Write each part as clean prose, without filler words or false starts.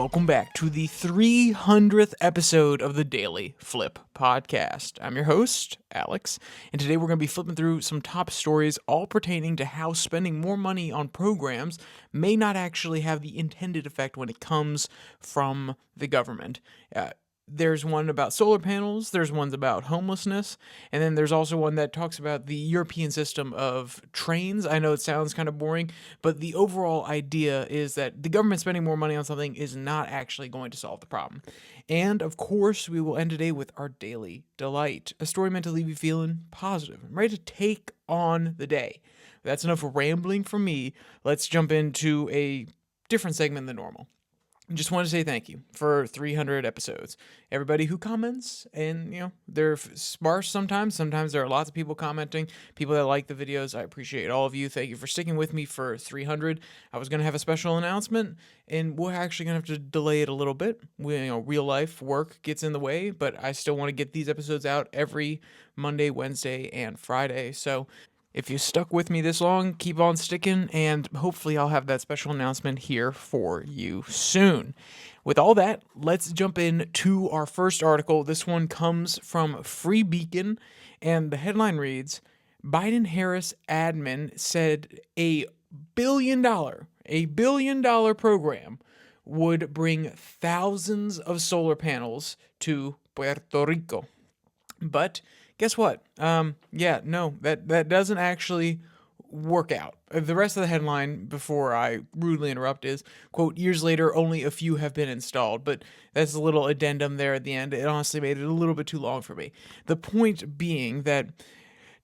welcome back to the 300th episode of the Daily Flip podcast. I'm your host, Alex, and today we're going to be flipping through some top stories all pertaining to how spending more money on programs may not actually have the intended effect when it comes from the government. There's one about solar panels, there's ones about homelessness, and then there's also one that talks about the European system of trains. I know it sounds kind of boring, but the overall idea is that the government spending more money on something is not actually going to solve the problem. And of course, we will end today with our Daily Delight, a story meant to leave you feeling positive, ready to take on the day. That's enough rambling from me. Let's jump into a different segment than normal. Just want to say thank you for 300 episodes. Everybody who comments, and they're sparse sometimes. Sometimes there are lots of people commenting, people that like the videos. I appreciate all of you. Thank you for sticking with me for 300. I was going to have a special announcement, and we're actually going to have to delay it a little bit. Real life work gets in the way, but I still want to get these episodes out every Monday, Wednesday, and Friday. So if you stuck with me this long, keep on sticking, and hopefully I'll have that special announcement here for you soon. With all that, let's jump into our first article. This one comes from Free Beacon, and the headline reads, Biden-Harris admin said a $1 billion program would bring thousands of solar panels to Puerto Rico. But guess what? That doesn't actually work out. The rest of the headline, before I rudely interrupt, is, quote, years later, only a few have been installed. But that's a little addendum there at the end. It honestly made it a little bit too long for me. The point being that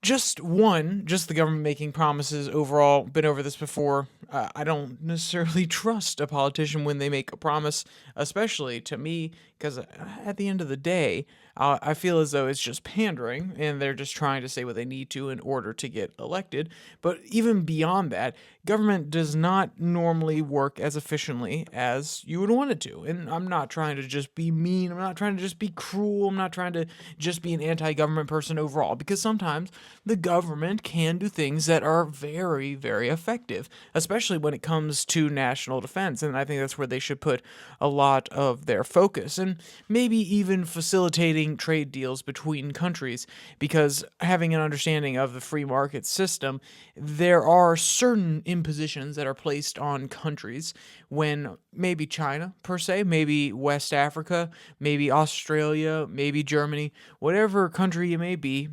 just the government making promises overall, been over this before. I don't necessarily trust a politician when they make a promise, especially to me, because at the end of the day, I feel as though it's just pandering, and they're just trying to say what they need to in order to get elected. But even beyond that, government does not normally work as efficiently as you would want it to. And I'm not trying to just be mean. I'm not trying to just be cruel. I'm not trying to just be an anti-government person overall, because sometimes the government can do things that are very, very effective, especially when it comes to national defense. And I think that's where they should put a lot of their focus, and maybe even facilitating trade deals between countries, because having an understanding of the free market system, there are certain impositions that are placed on countries when maybe China, per se, maybe West Africa, maybe Australia, maybe Germany, whatever country you may be,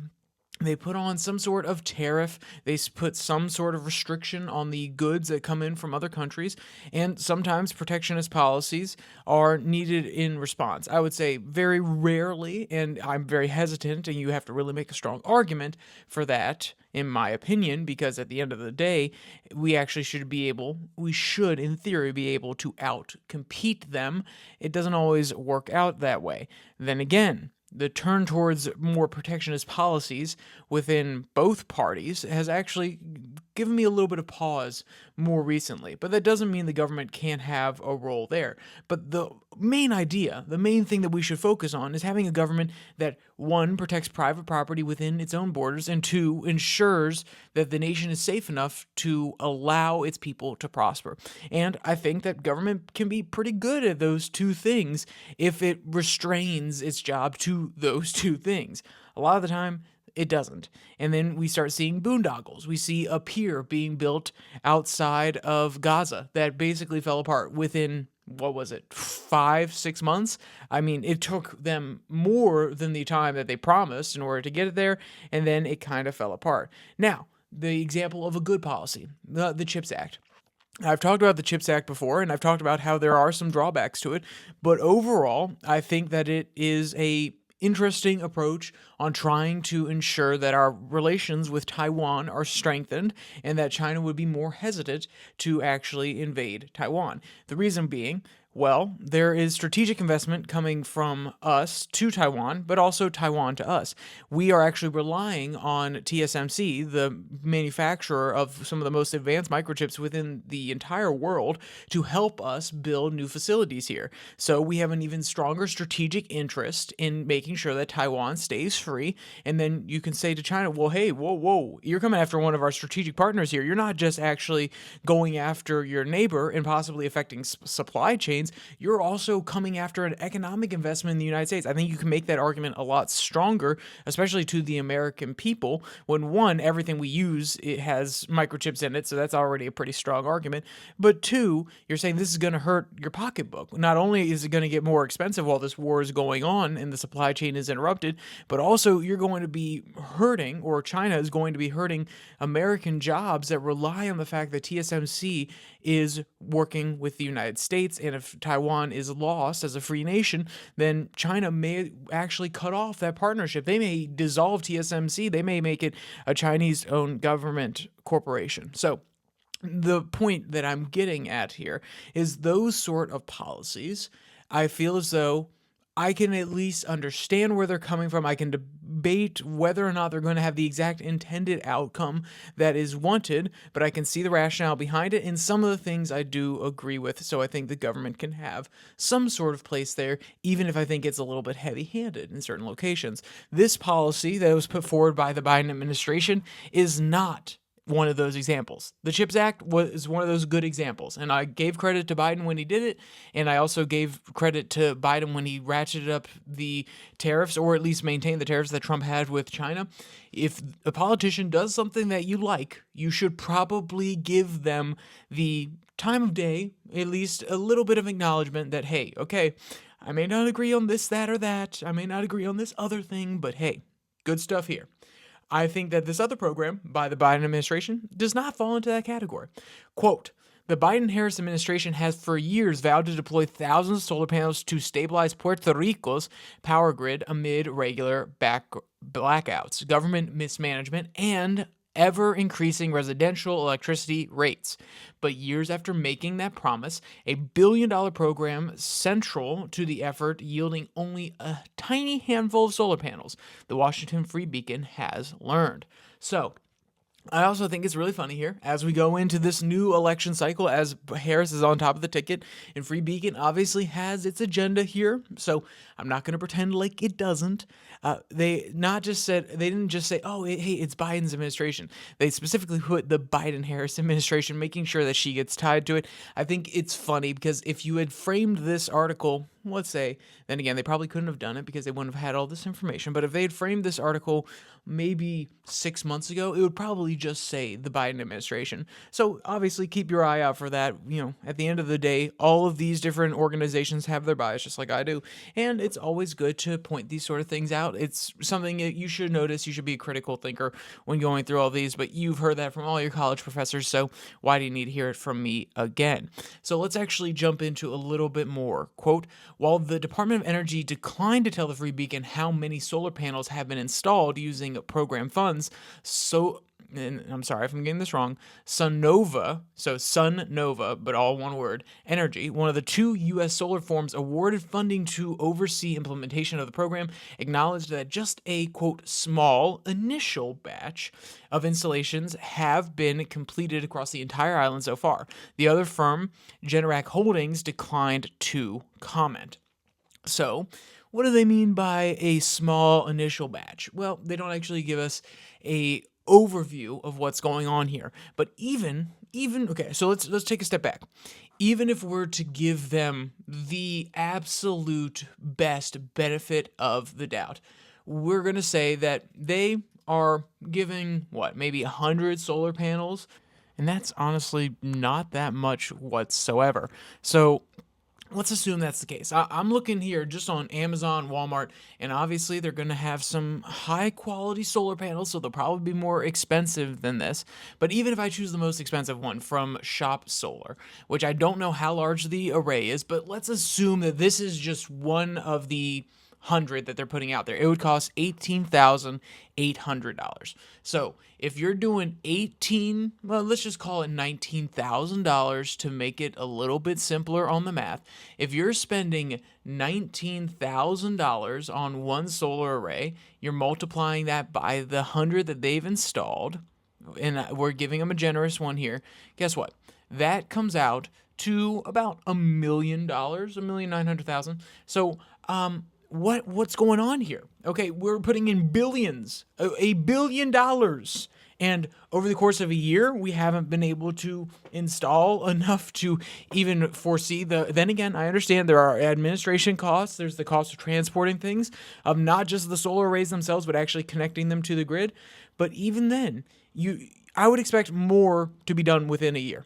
they put on some sort of tariff, they put some sort of restriction on the goods that come in from other countries, and sometimes protectionist policies are needed in response. I would say very rarely, and I'm very hesitant, and you have to really make a strong argument for that, in my opinion, because at the end of the day, we should, in theory, be able to out-compete them. It doesn't always work out that way. Then again, the turn towards more protectionist policies within both parties has actually given me a little bit of pause more recently. But that doesn't mean the government can't have a role there. But the main idea, the main thing that we should focus on is having a government that, one, protects private property within its own borders, and two, ensures that the nation is safe enough to allow its people to prosper. And I think that government can be pretty good at those two things if it restrains its job to those two things. A lot of the time, it doesn't. And then we start seeing boondoggles. We see a pier being built outside of Gaza that basically fell apart within, 5-6 months? I mean, it took them more than the time that they promised in order to get it there, and then it kind of fell apart. Now, the example of a good policy, the CHIPS Act. I've talked about the CHIPS Act before, and I've talked about how there are some drawbacks to it, but overall, I think that it is a interesting approach on trying to ensure that our relations with Taiwan are strengthened and that China would be more hesitant to actually invade Taiwan. The reason being, well, there is strategic investment coming from us to Taiwan, but also Taiwan to us. We are actually relying on TSMC, the manufacturer of some of the most advanced microchips within the entire world, to help us build new facilities here. So we have an even stronger strategic interest in making sure that Taiwan stays free. And then you can say to China, well, hey, whoa, you're coming after one of our strategic partners here. You're not just actually going after your neighbor and possibly affecting supply chains. means you're also coming after an economic investment in the United States. I think you can make that argument a lot stronger, especially to the American people, when one, everything we use, it has microchips in it, so that's already a pretty strong argument. But two, you're saying this is going to hurt your pocketbook. Not only is it going to get more expensive while this war is going on and the supply chain is interrupted, but also you're going to be hurting, or China is going to be hurting American jobs that rely on the fact that TSMC is working with the United States. And if Taiwan is lost as a free nation, then China may actually cut off that partnership. They may dissolve TSMC. They may make it a Chinese-owned government corporation. So the point that I'm getting at here is those sort of policies, I feel as though I can at least understand where they're coming from. I can debate whether or not they're going to have the exact intended outcome that is wanted, but I can see the rationale behind it, and some of the things I do agree with, so I think the government can have some sort of place there, even if I think it's a little bit heavy-handed in certain locations. This policy that was put forward by the Biden administration is not one of those examples. The CHIPS Act was one of those good examples, and I gave credit to Biden when he did it, and I also gave credit to Biden when he ratcheted up the tariffs, or at least maintained the tariffs that Trump had with China. If a politician does something that you like, you should probably give them the time of day, at least a little bit of acknowledgement that, hey, okay, I may not agree on this, that, or that, I may not agree on this other thing, but hey, good stuff here. I think that this other program by the Biden administration does not fall into that category. Quote, the Biden-Harris administration has for years vowed to deploy thousands of solar panels to stabilize Puerto Rico's power grid amid regular blackouts, government mismanagement, and ever-increasing residential electricity rates. But years after making that promise, a billion-dollar program central to the effort yielding only a tiny handful of solar panels, the Washington Free Beacon has learned. So, I also think it's really funny here as we go into this new election cycle, as Harris is on top of the ticket, and Free Beacon obviously has its agenda here. So I'm not going to pretend like it doesn't. They didn't just say, oh, hey, it's Biden's administration. They specifically put the Biden-Harris administration, making sure that she gets tied to it. I think it's funny because if you had framed this article, let's say, then again, they probably couldn't have done it because they wouldn't have had all this information. But if they had framed this article maybe 6 months ago, it would probably just say the Biden administration. So obviously keep your eye out for that. You know, at the end of the day, all of these different organizations have their bias, just like I do. And it's always good to point these sort of things out. It's something that you should notice. You should be a critical thinker when going through all these, but you've heard that from all your college professors, so why do you need to hear it from me again? So let's actually jump into a little bit more. Quote, while the Department of Energy declined to tell the Free Beacon how many solar panels have been installed using program funds, and I'm sorry if I'm getting this wrong, SunNova, but all one word, Energy, one of the two U.S. solar firms awarded funding to oversee implementation of the program, acknowledged that just a, quote, small initial batch of installations have been completed across the entire island so far. The other firm, Generac Holdings, declined to comment. So, what do they mean by a small initial batch? Well, they don't actually give us a overview of what's going on here. But even okay, so let's take a step back. Even if we're to give them the absolute best benefit of the doubt, we're going to say that they are giving maybe 100 solar panels, and that's honestly not that much whatsoever. So let's assume that's the case. I'm looking here just on Amazon, Walmart, and obviously they're going to have some high-quality solar panels, so they'll probably be more expensive than this. But even if I choose the most expensive one from Shop Solar, which I don't know how large the array is, but let's assume that this is just one of the 100 that they're putting out there, it would cost $18,800. So if you're doing let's just call it $19,000 to make it a little bit simpler on the math. If you're spending $19,000 on one solar array, you're multiplying that by the 100 that they've installed, and we're giving them a generous one here. Guess what? That comes out to about $1 million, $1,900,000. So, what's going on here? Okay, we're putting in billions, $1 billion And over the course of a year, we haven't been able to install enough to even foresee then again, I understand there are administration costs. There's the cost of transporting things, of not just the solar arrays themselves, but actually connecting them to the grid. But even then, I would expect more to be done within a year.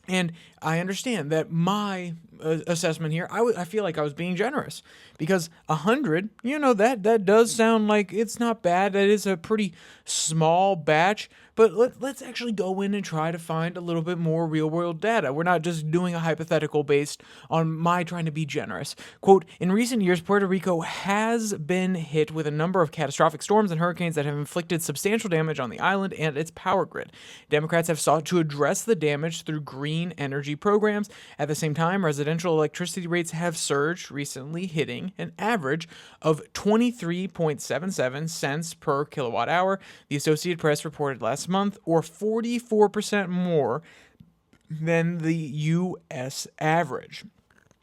And I understand that my assessment here, I feel like I was being generous, because 100, that does sound like it's not bad. That is a pretty small batch, but let's actually go in and try to find a little bit more real world data. We're not just doing a hypothetical based on my trying to be generous. Quote, in recent years, Puerto Rico has been hit with a number of catastrophic storms and hurricanes that have inflicted substantial damage on the island and its power grid. Democrats have sought to address the damage through green energy programs. At the same time, residential electricity rates have surged recently, hitting an average of 23.77 cents per kilowatt hour, the Associated Press reported last month, or 44% more than the U.S. average.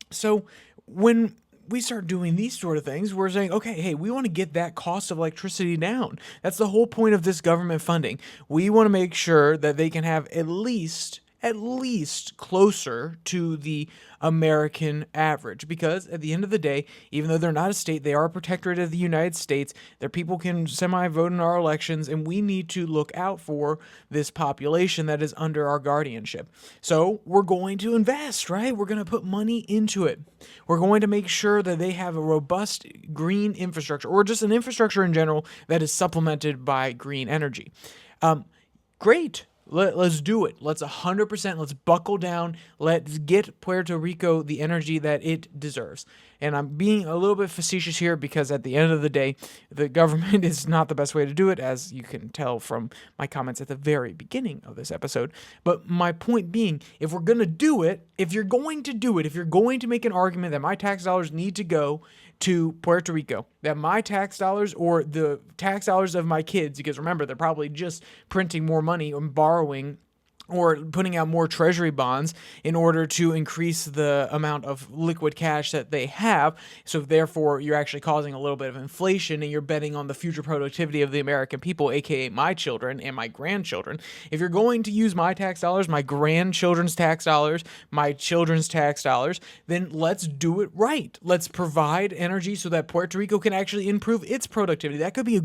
So when we start doing these sort of things, we're saying, okay, hey, we want to get that cost of electricity down. That's the whole point of this government funding. We want to make sure that they can have at least closer to the American average, because at the end of the day, even though they're not a state, they are a protectorate of the United States. Their people can semi-vote in our elections, and we need to look out for this population that is under our guardianship. So we're going to invest, right? We're going to put money into it. We're going to make sure that they have a robust green infrastructure, or just an infrastructure in general that is supplemented by green energy. Great. Let's do it. Let's 100%. Let's buckle down. Let's get Puerto Rico the energy that it deserves. And I'm being a little bit facetious here, because at the end of the day, the government is not the best way to do it, as you can tell from my comments at the very beginning of this episode. But my point being, if we're going to do it, if you're going to make an argument that my tax dollars need to go to Puerto Rico, that my tax dollars or the tax dollars of my kids, because remember, they're probably just printing more money and borrowing or putting out more treasury bonds in order to increase the amount of liquid cash that they have. So therefore, you're actually causing a little bit of inflation, and you're betting on the future productivity of the American people, aka my children and my grandchildren. If you're going to use my tax dollars, my grandchildren's tax dollars, my children's tax dollars, then let's do it right. Let's provide energy so that Puerto Rico can actually improve its productivity. That could be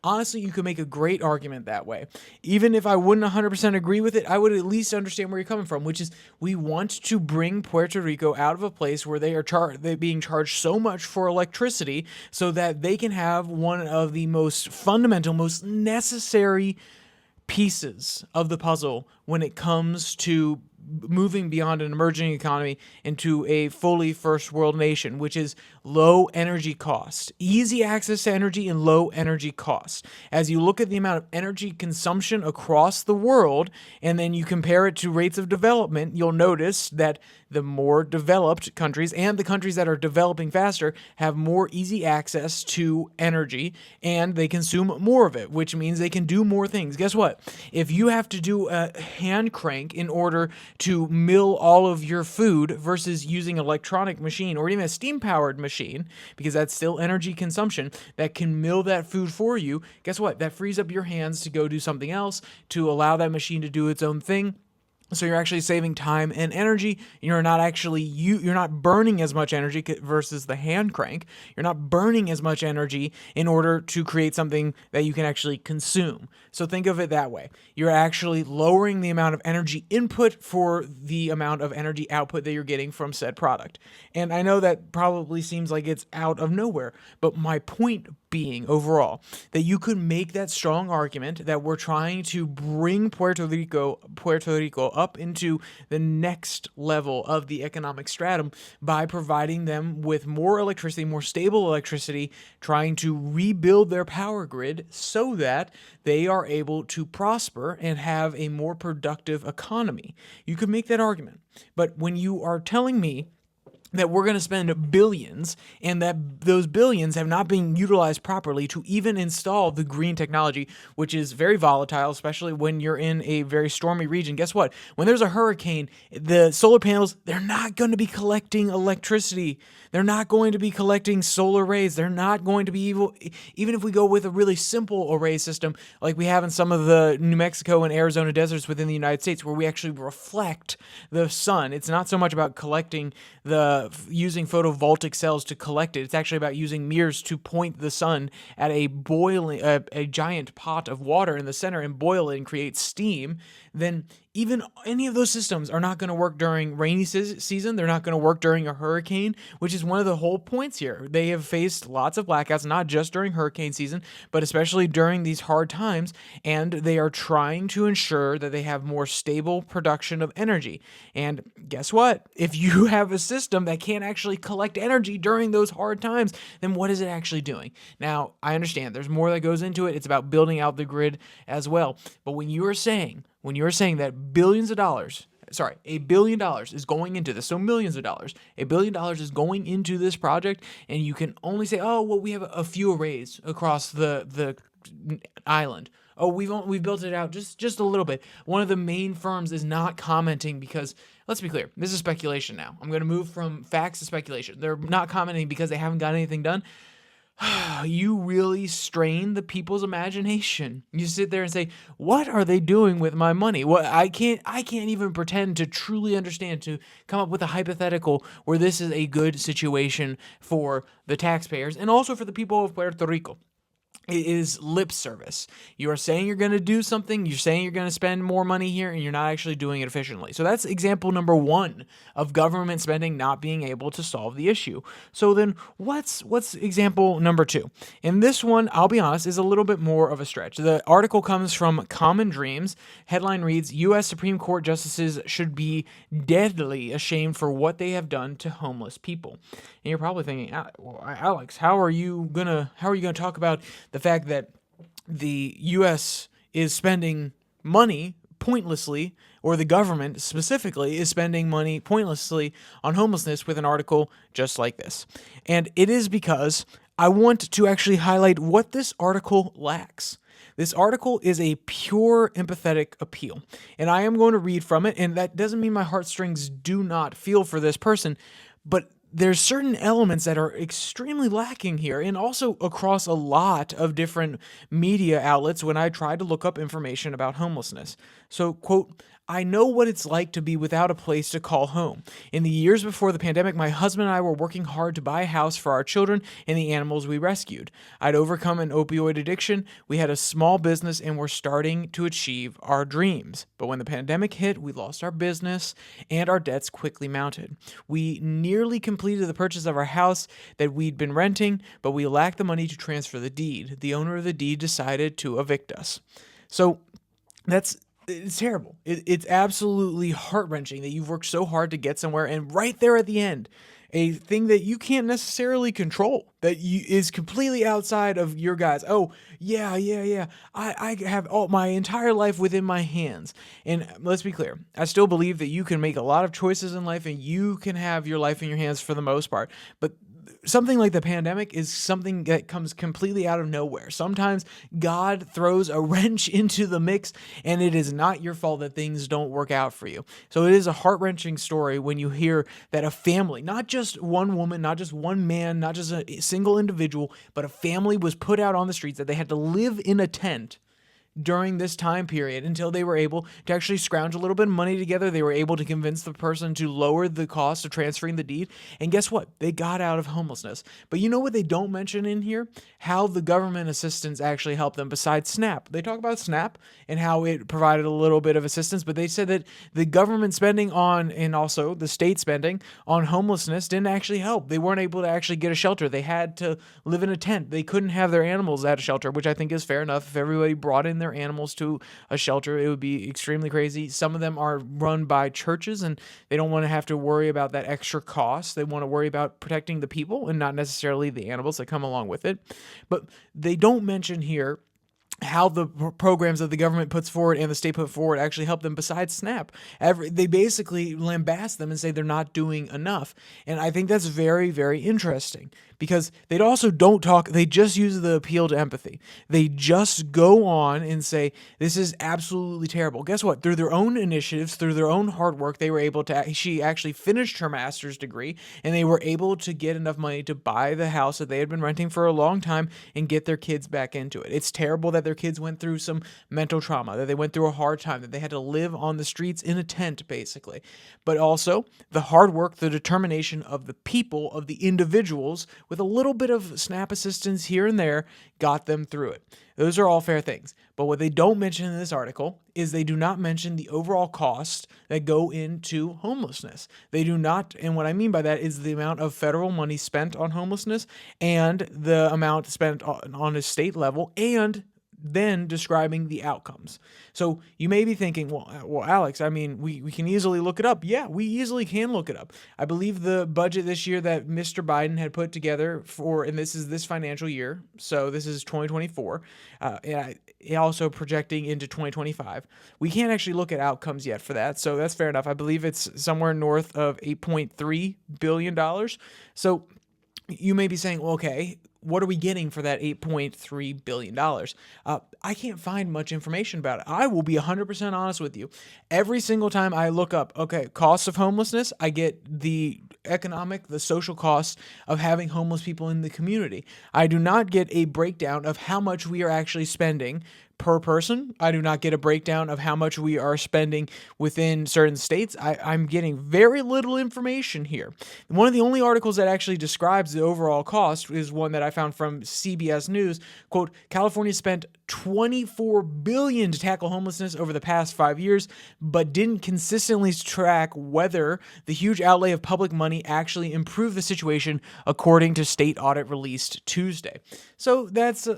honestly, you could make a great argument that way. Even if I wouldn't 100% agree with it, I would at least understand where you're coming from, which is we want to bring Puerto Rico out of a place where they're being charged so much for electricity, so that they can have one of the most fundamental, most necessary pieces of the puzzle when it comes to moving beyond an emerging economy into a fully first world nation, which is low energy cost, easy access to energy and low energy costs. As you look at the amount of energy consumption across the world, and then you compare it to rates of development, you'll notice that the more developed countries and the countries that are developing faster have more easy access to energy, and they consume more of it, which means they can do more things. Guess what? If you have to do a hand crank in order to mill all of your food versus using an electronic machine or even a steam-powered machine, because that's still energy consumption, that can mill that food for you, guess what? That frees up your hands to go do something else, to allow that machine to do its own thing. So you're actually saving time and energy. You're not burning as much energy versus the hand crank. You're not burning as much energy in order to create something that you can actually consume. So think of it that way. You're actually lowering the amount of energy input for the amount of energy output that you're getting from said product. And I know that probably seems like it's out of nowhere, but my point being overall that you could make that strong argument that we're trying to bring Puerto Rico up into the next level of the economic stratum by providing them with more electricity, more stable electricity, trying to rebuild their power grid so that they are able to prosper and have a more productive economy. You could make that argument. But when you are telling me that we're going to spend billions, and that those billions have not been utilized properly to even install the green technology, which is very volatile, especially when you're in a very stormy region. Guess what? When there's a hurricane, the solar panels, they're not going to be collecting electricity. They're not going to be collecting solar rays. They're not going to be evil. Even if we go with a really simple array system like we have in some of the New Mexico and Arizona deserts within the United States, where we actually reflect the sun. It's not so much about collecting using photovoltaic cells to collect it. It's actually about using mirrors to point the sun at a giant pot of water in the center and boil it and create steam. Then even any of those systems are not going to work during rainy season. They're not going to work during a hurricane, which is one of the whole points here. They have faced lots of blackouts, not just during hurricane season, but especially during these hard times, and they are trying to ensure that they have more stable production of energy. And guess what? If you have a system that can't actually collect energy during those hard times, then what is it actually doing? Now, I understand there's more that goes into it. It's about building out the grid as well. But when you're saying that $1 billion is going into this, so millions of dollars, $1 billion is going into this project, and you can only say, oh, well, we have a few arrays across the island. Oh, we've built it out just a little bit. One of the main firms is not commenting because, let's be clear, this is speculation now. I'm going to move from facts to speculation. They're not commenting because they haven't got anything done. You really strain the people's imagination. You sit there and say, what are they doing with my money? Well, I can't even pretend to truly understand, to come up with a hypothetical where this is a good situation for the taxpayers and also for the people of Puerto Rico. It is lip service. You are saying you're going to do something, you're saying you're going to spend more money here, and you're not actually doing it efficiently. So that's example number one of government spending not being able to solve the issue. So then what's example number two? And this one, I'll be honest, is a little bit more of a stretch. The article comes from Common Dreams. Headline reads, U.S. Supreme Court justices should be deadly ashamed for what they have done to homeless people. And you're probably thinking, Alex, how are you gonna talk about the fact that the U.S. is spending money pointlessly, or the government specifically is spending money pointlessly on homelessness with an article just like this? And it is because I want to actually highlight what this article lacks. This article is a pure empathetic appeal, and I am going to read from it, and that doesn't mean my heartstrings do not feel for this person, but there's certain elements that are extremely lacking here, and also across a lot of different media outlets when I tried to look up information about homelessness. So, quote, I know what it's like to be without a place to call home. In the years before the pandemic, my husband and I were working hard to buy a house for our children and the animals we rescued. I'd overcome an opioid addiction, we had a small business, and were starting to achieve our dreams. But when the pandemic hit, we lost our business, and our debts quickly mounted. We nearly completed the purchase of our house that we'd been renting, but we lacked the money to transfer the deed. The owner of the deed decided to evict us. So it's terrible. It's absolutely heart-wrenching that you've worked so hard to get somewhere, and right there at the end, a thing that you can't necessarily control, that is completely outside of your guys. Oh, yeah. I have all my entire life within my hands. And let's be clear, I still believe that you can make a lot of choices in life and you can have your life in your hands for the most part. But something like the pandemic is something that comes completely out of nowhere. Sometimes God throws a wrench into the mix, and it is not your fault that things don't work out for you. So it is a heart-wrenching story when you hear that a family, not just one woman, not just one man, not just a single individual, but a family was put out on the streets, that they had to live in a tent during this time period until they were able to actually scrounge a little bit of money together. They were able to convince the person to lower the cost of transferring the deed. And guess what? They got out of homelessness. But you know what they don't mention in here? How the government assistance actually helped them besides SNAP. They talk about SNAP and how it provided a little bit of assistance, but they said that the government spending on, and also the state spending on homelessness didn't actually help. They weren't able to actually get a shelter. They had to live in a tent. They couldn't have their animals at a shelter, which I think is fair enough. If everybody brought in their animals to a shelter, it would be extremely crazy. Some of them are run by churches, and they don't want to have to worry about that extra cost. They want to worry about protecting the people and not necessarily the animals that come along with it. But they don't mention here how the programs that the government puts forward and the state put forward actually help them besides SNAP. They basically lambast them and say they're not doing enough. And I think that's very, very interesting because they also don't talk, they just use the appeal to empathy. They just go on and say, this is absolutely terrible. Guess what? Through their own initiatives, through their own hard work, they were able to, she actually finished her master's degree and they were able to get enough money to buy the house that they had been renting for a long time and get their kids back into it. It's terrible that their kids went through some mental trauma, that they went through a hard time, that they had to live on the streets in a tent, basically. But also the hard work, the determination of the people, of the individuals, with a little bit of SNAP assistance here and there, got them through it. Those are all fair things. But what they don't mention in this article is they do not mention the overall costs that go into homelessness. They do not, and what I mean by that is the amount of federal money spent on homelessness and the amount spent on a state level, and then describing the outcomes. So you may be thinking, well, Alex, I mean, we can easily look it up. Yeah, we easily can look it up. I believe the budget this year that Mr. Biden had put together and this is this financial year, so this is 2024, and also projecting into 2025. We can't actually look at outcomes yet for that, so that's fair enough. I believe it's somewhere north of $8.3 billion. So you may be saying, well, okay, what are we getting for that $8.3 billion? I can't find much information about it. I will be 100% honest with you. Every single time I look up, okay, costs of homelessness, I get the social costs of having homeless people in the community. I do not get a breakdown of how much we are actually spending per person. I do not get a breakdown of how much we are spending within certain states. I'm getting very little information here. One of the only articles that actually describes the overall cost is one that I found from CBS News. Quote, California spent $24 billion to tackle homelessness over the past 5 years, but didn't consistently track whether the huge outlay of public money actually improved the situation, according to state audit released Tuesday. So that's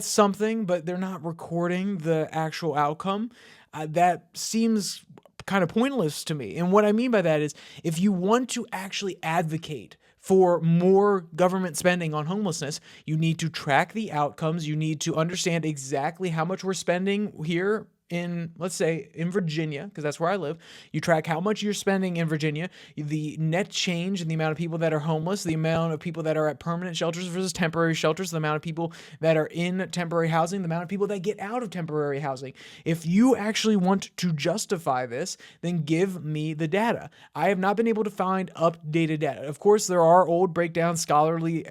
something, but they're not recording the actual outcome. That seems kind of pointless to me. And what I mean by that is, if you want to actually advocate for more government spending on homelessness, you need to track the outcomes. You need to understand exactly how much we're spending here in, let's say, in Virginia, because that's where I live. You track how much you're spending in Virginia, the net change in the amount of people that are homeless, the amount of people that are at permanent shelters versus temporary shelters, the amount of people that are in temporary housing, the amount of people that get out of temporary housing. If you actually want to justify this, then give me the data. I have not been able to find updated data. Of course, there are old breakdown scholarly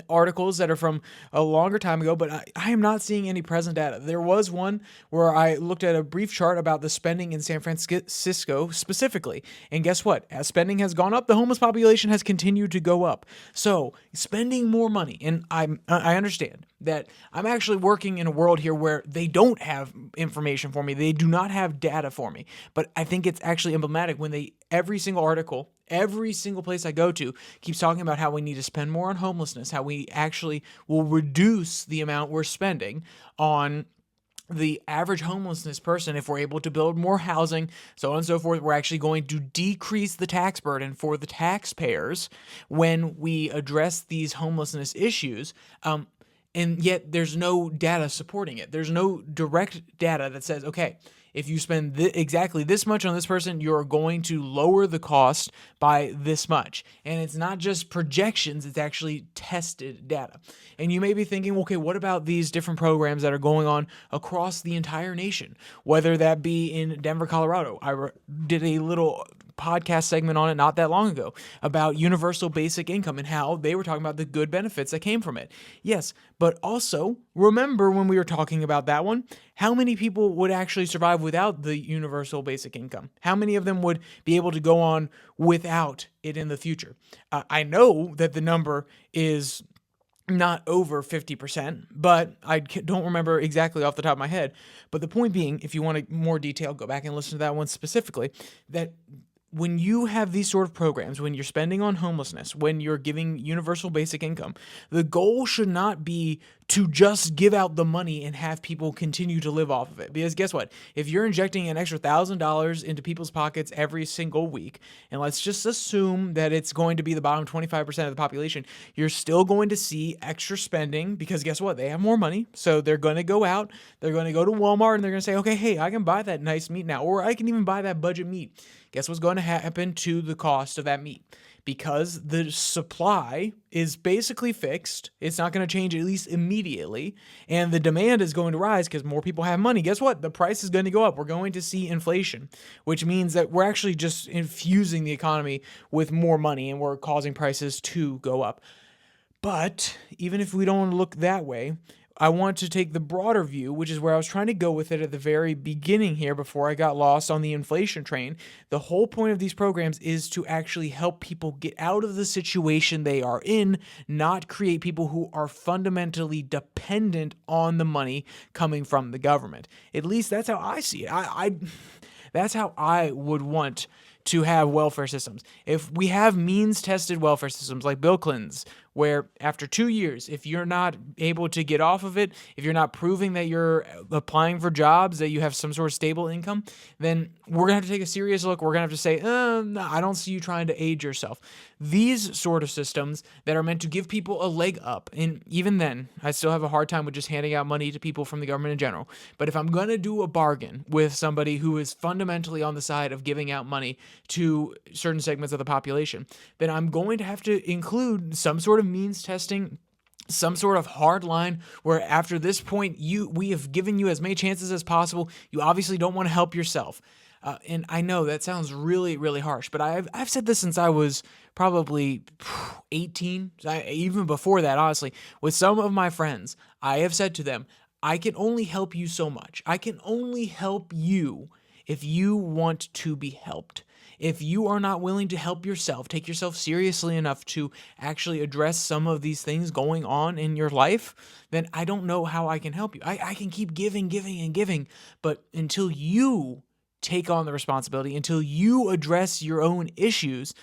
articles that are from a longer time ago, but I am not seeing any present data. There was one where I looked at a brief chart about the spending in San Francisco specifically, and guess what? As spending has gone up, the homeless population has continued to go up. So spending more money, and I understand that I'm actually working in a world here where they don't have information for me. They do not have data for me, but I think it's actually emblematic when every single article, every single place I go to keeps talking about how we need to spend more on homelessness, how we actually will reduce the amount we're spending on the average homelessness person if we're able to build more housing, so on and so forth. We're actually going to decrease the tax burden for the taxpayers when we address these homelessness issues. And yet there's no data supporting it. There's no direct data that says, okay, if you spend exactly this much on this person, you're going to lower the cost by this much. And it's not just projections, it's actually tested data. And you may be thinking, okay, what about these different programs that are going on across the entire nation? Whether that be in Denver, Colorado. I did a little podcast segment on it not that long ago about universal basic income and how they were talking about the good benefits that came from it. Yes, but also remember when we were talking about that one, how many people would actually survive without the universal basic income? How many of them would be able to go on without it in the future? I know that the number is not over 50%, but I don't remember exactly off the top of my head. But the point being, if you want more detail, go back and listen to that one specifically, that when you have these sort of programs, when you're spending on homelessness, when you're giving universal basic income, the goal should not be to just give out the money and have people continue to live off of it. Because guess what? If you're injecting an extra $1,000 into people's pockets every single week, and let's just assume that it's going to be the bottom 25% of the population, you're still going to see extra spending because guess what? They have more money. So they're going to go out, they're going to go to Walmart and they're going to say, okay, hey, I can buy that nice meat now, or I can even buy that budget meat. Guess what's going to happen to the cost of that meat? Because the supply is basically fixed, it's not going to change at least immediately, and the demand is going to rise because more people have money. Guess what? The price is going to go up. We're going to see inflation, which means that we're actually just infusing the economy with more money and we're causing prices to go up. But even if we don't look that way, I want to take the broader view, which is where I was trying to go with it at the very beginning here before I got lost on the inflation train. The whole point of these programs is to actually help people get out of the situation they are in, not create people who are fundamentally dependent on the money coming from the government. At least that's how I see it. That's how I would want to have welfare systems. If we have means-tested welfare systems like Bill Clinton's, where after 2 years, if you're not able to get off of it, if you're not proving that you're applying for jobs, that you have some sort of stable income, then we're going to have to take a serious look. We're going to have to say, no, I don't see you trying to aid yourself. These sort of systems that are meant to give people a leg up, and even then, I still have a hard time with just handing out money to people from the government in general. But if I'm going to do a bargain with somebody who is fundamentally on the side of giving out money to certain segments of the population, then I'm going to have to include some sort of means testing, some sort of hard line where after this point, we have given you as many chances as possible. You obviously don't want to help yourself. And I know that sounds really, really harsh, but I've said this since I was probably 18, even before that, honestly. With some of my friends, I have said to them, I can only help you so much. I can only help you if you want to be helped. If you are not willing to help yourself, take yourself seriously enough to actually address some of these things going on in your life, then I don't know how I can help you. I can keep giving, and giving, but until you take on the responsibility, until you address your own issues,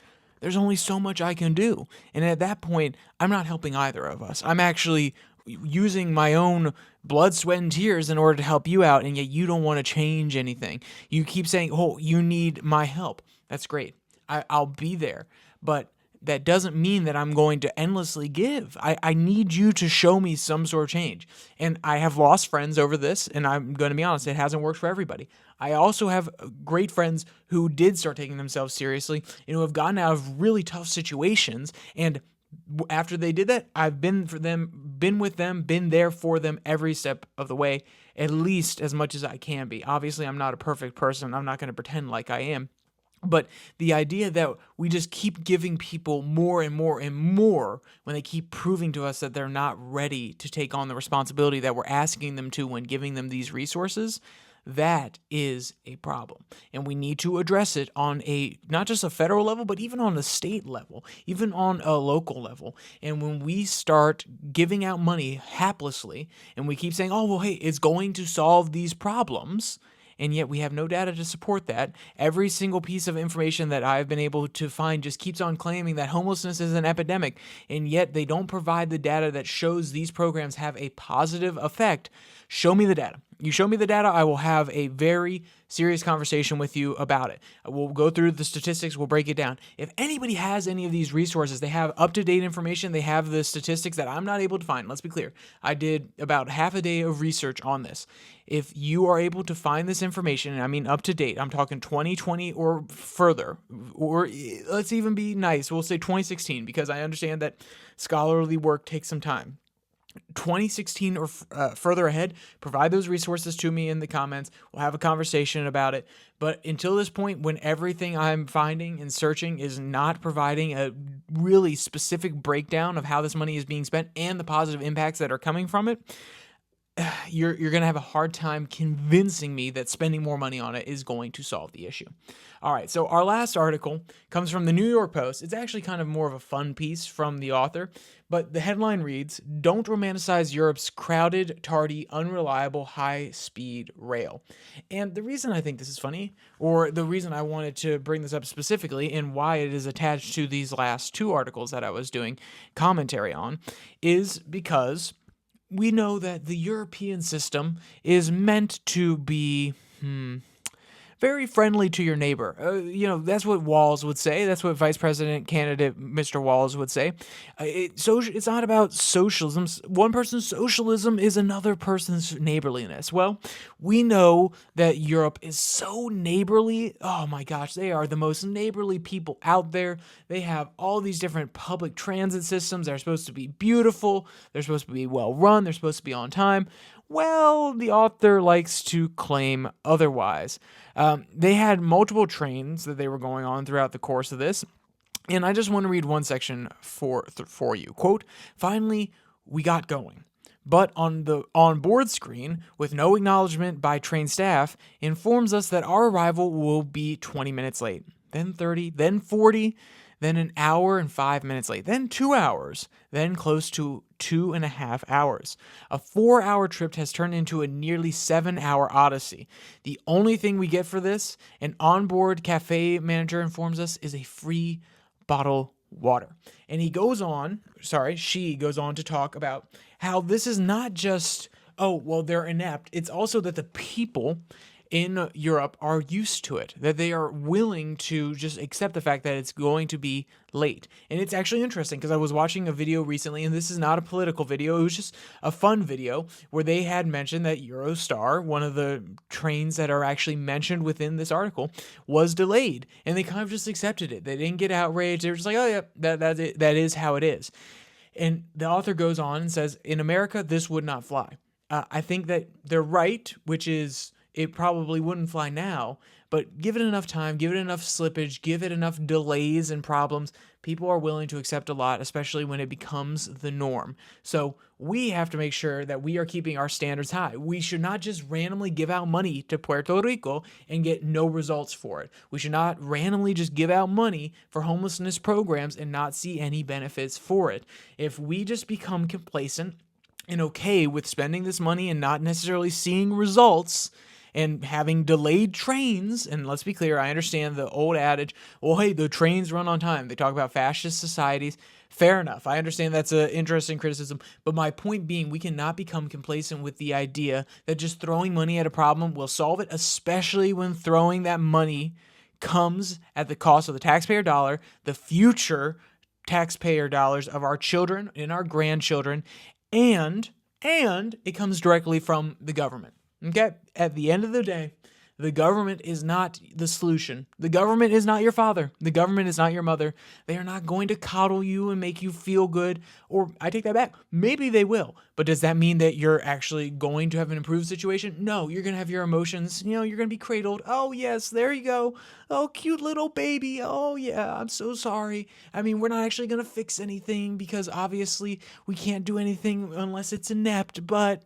there's only so much I can do. And at that point, I'm not helping either of us. I'm actually using my own blood, sweat, and tears in order to help you out, and yet you don't want to change anything. You keep saying, oh, you need my help. That's great. I'll be there. But that doesn't mean that I'm going to endlessly give. I need you to show me some sort of change. And I have lost friends over this, and I'm going to be honest, it hasn't worked for everybody. I also have great friends who did start taking themselves seriously and who have gotten out of really tough situations. And after they did that, I've been with them, been there for them every step of the way, at least as much as I can be. Obviously, I'm not a perfect person. I'm not going to pretend like I am. But the idea that we just keep giving people more and more and more when they keep proving to us that they're not ready to take on the responsibility that we're asking them to when giving them these resources, that is a problem. And we need to address it on a, not just a federal level, but even on a state level, even on a local level. And when we start giving out money haplessly and we keep saying, oh, well, hey, it's going to solve these problems, and yet we have no data to support that. Every single piece of information that I've been able to find just keeps on claiming that homelessness is an epidemic, and yet they don't provide the data that shows these programs have a positive effect. Show me the data. You show me the data, I will have a very serious conversation with you about it. We'll go through the statistics, we'll break it down. If anybody has any of these resources, they have up-to-date information, they have the statistics that I'm not able to find. Let's be clear. I did about half a day of research on this. If you are able to find this information, and I mean up to date, I'm talking 2020 or further, or let's even be nice, we'll say 2016, because I understand that scholarly work takes some time. 2016 or further ahead, provide those resources to me in the comments. We'll have a conversation about it. But until this point, when everything I'm finding and searching is not providing a really specific breakdown of how this money is being spent and the positive impacts that are coming from it, you're going to have a hard time convincing me that spending more money on it is going to solve the issue. All right, so our last article comes from the New York Post. It's actually kind of more of a fun piece from the author, but the headline reads, "Don't romanticize Europe's crowded, tardy, unreliable, high-speed rail." And the reason I think this is funny, or the reason I wanted to bring this up specifically and why it is attached to these last two articles that I was doing commentary on, is because we know that the European system is meant to be very friendly to your neighbor. That's what Walz would say. That's what Vice President candidate Mr. Walz would say. It's not about socialism. One person's socialism is another person's neighborliness. Well, we know that Europe is so neighborly. Oh my gosh, they are the most neighborly people out there. They have all these different public transit systems. They're supposed to be beautiful. They're supposed to be well run. They're supposed to be on time. Well, the author likes to claim otherwise. They had multiple trains that they were going on throughout the course of this, and I just want to read one section for you. Quote, "Finally, we got going. But on the onboard screen, with no acknowledgement by train staff, informs us that our arrival will be 20 minutes late, then 30, then 40, then an hour and 5 minutes late, then 2 hours, then close to 2.5 hours. A 4-hour trip has turned into a nearly 7-hour odyssey. The only thing we get for this," an onboard cafe manager informs us, "is a free bottle water." And she goes on to talk about how this is not just, they're inept. It's also that the people in Europe are used to it, that they are willing to just accept the fact that it's going to be late. And it's actually interesting because I was watching a video recently, and this is not a political video, it was just a fun video where they had mentioned that Eurostar, one of the trains that are actually mentioned within this article, was delayed. And they kind of just accepted it. They didn't get outraged. They were just like, oh yeah, that is how it is. And the author goes on and says, in America, this would not fly. I think that they're right, which is, it probably wouldn't fly now, but give it enough time, give it enough slippage, give it enough delays and problems, people are willing to accept a lot, especially when it becomes the norm. So we have to make sure that we are keeping our standards high. We should not just randomly give out money to Puerto Rico and get no results for it. We should not randomly just give out money for homelessness programs and not see any benefits for it. If we just become complacent and okay with spending this money and not necessarily seeing results, and having delayed trains, and let's be clear, I understand the old adage, well, hey, the trains run on time. They talk about fascist societies. Fair enough. I understand that's an interesting criticism, but my point being, we cannot become complacent with the idea that just throwing money at a problem will solve it, especially when throwing that money comes at the cost of the taxpayer dollar, the future taxpayer dollars of our children and our grandchildren, and it comes directly from the government. Okay? At the end of the day, the government is not the solution. The government is not your father. The government is not your mother. They are not going to coddle you and make you feel good. Or I take that back. Maybe they will. But does that mean that you're actually going to have an improved situation? No, you're going to have your emotions. You're going to be cradled. Oh, yes, there you go. Oh, cute little baby. Oh, yeah, I'm so sorry. I mean, we're not actually going to fix anything because obviously we can't do anything unless it's inept. But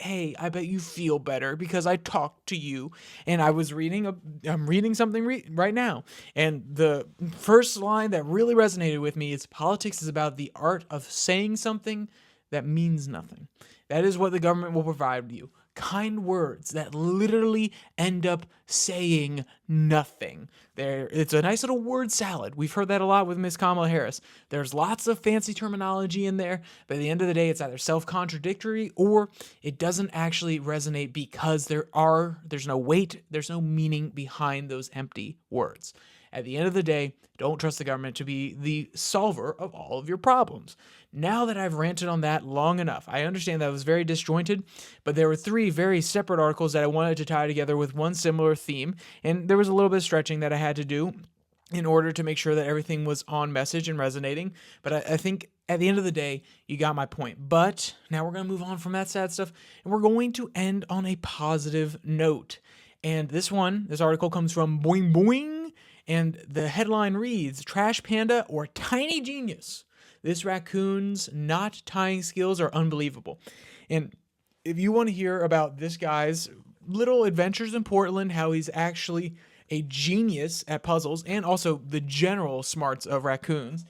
hey, I bet you feel better because I talked to you. And I'm reading something right now. And the first line that really resonated with me is, politics is about the art of saying something that means nothing. That is what the government will provide you. Kind words that literally end up saying nothing. It's a nice little word salad. We've heard that a lot with Miss Kamala Harris. There's lots of fancy terminology in there, but at the end of the day, it's either self-contradictory or it doesn't actually resonate because there's no weight, there's no meaning behind those empty words. At the end of the day, don't trust the government to be the solver of all of your problems. Now that I've ranted on that long enough, I understand that was very disjointed, but there were 3 very separate articles that I wanted to tie together with one similar theme, and there was a little bit of stretching that I had to do in order to make sure that everything was on message and resonating. But I think at the end of the day, you got my point. But now we're going to move on from that sad stuff, and we're going to end on a positive note. And this article comes from Boing Boing, and the headline reads, "Trash Panda or Tiny Genius? This raccoon's knot tying skills are unbelievable." And if you want to hear about this guy's little adventures in Portland, how he's actually a genius at puzzles and also the general smarts of raccoons.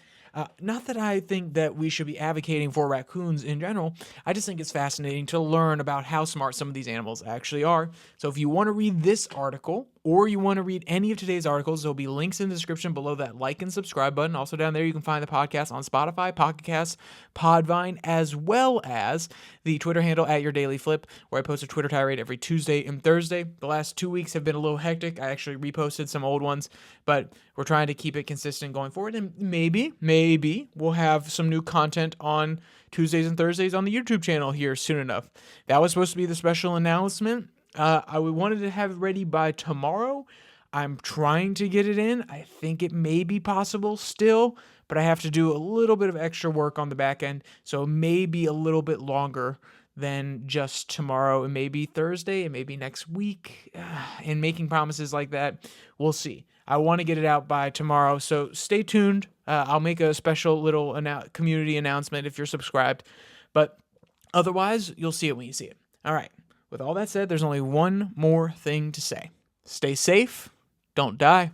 Not that I think that we should be advocating for raccoons in general. I just think it's fascinating to learn about how smart some of these animals actually are. So if you want to read this article or you want to read any of today's articles, there'll be links in the description below that like and subscribe button. Also down there, you can find the podcast on Spotify, Pocket Casts, Podvine, as well as the Twitter handle at Your Daily Flip, where I post a Twitter tirade every Tuesday and Thursday. The last 2 weeks have been a little hectic. I actually reposted some old ones, but we're trying to keep it consistent going forward. And maybe we'll have some new content on Tuesdays and Thursdays on the YouTube channel here soon enough. That was supposed to be the special announcement. I wanted to have it ready by tomorrow. I'm trying to get it in. I think it may be possible still, but I have to do a little bit of extra work on the back end, so it may be a little bit longer than just tomorrow. It may be Thursday, it may be next week, and making promises like that, we'll see. I want to get it out by tomorrow, so stay tuned. I'll make a special little community announcement if you're subscribed, but otherwise, you'll see it when you see it. All right. With all that said, there's only one more thing to say. Stay safe, don't die.